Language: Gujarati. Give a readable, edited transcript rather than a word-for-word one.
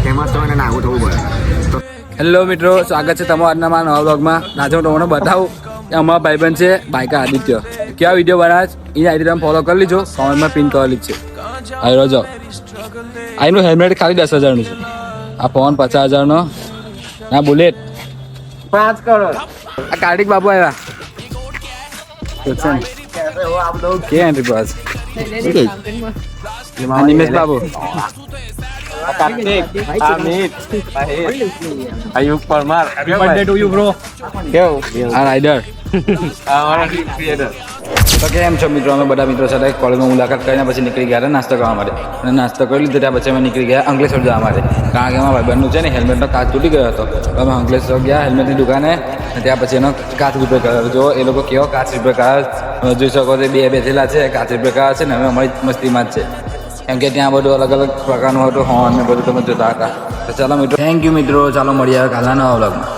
ફેમસ થવાને નાગું થવું પડે. હેલો મિત્રો, સ્વાગત છે તમારા આજના મારા નવા બ્લોગમાં. આજે હું તમને બતાવું કે અમારા ભાઈબંધ છે બાઈકા આદિત્ય, કેવા વિડીયો બનાવે છે. એ આઈડી તમે ફોલો કરી લીજો, કોમેન્ટમાં પિન કરેલી જ છે. આવી રોજો આઈનું હેલ્મેટ ખાલી 10,000નું છે. આ ફોન 50,000નો. ના બુલેટ 5 કરોડ. આ કાર્તિક બાબુ આવ્યા કે entry pass. Nimesh Babu Ayub Parmar. Happy birthday to you bro. કેવું આ રાઇડર તો કેમ છો મિત્રો? અમે બધા મિત્રો સાથે કોલેજમાં મુલાકાત કરીને પછી નીકળી ગયા હતા નાસ્તો કરવા માટે. અને નાસ્તો કરી લીધો ત્યાં પછી અમે નીકળી ગયા અંકલેશ્વર જવા માટે. કારણ કે એમાં ભાઈબંધનું છે ને હેલ્મેટનો કાચ તૂટી ગયો હતો. તો અમે અંકલેશ્વર ગયા હેલ્મેટની દુકાને. ત્યાં પછી એનો કાચ રિપેર કરાવ્યો. જો એ લોકો કેવો કાચ રિપેર કરાવે જોઈ શકો છો. બે બેઠેલા છે, કાચ રિપેર કરાવે છે ને અમે અમારી મસ્તીમાં જ છે. કેમ કે ત્યાં બધું અલગ અલગ પ્રકારનું હતું હોર્ન ને બધું તમે જોતા હતા. તો ચાલો મિત્રો, થેન્ક યુ મિત્રો. ચાલો મળીએ કાલના નવા વ્લોગમાં.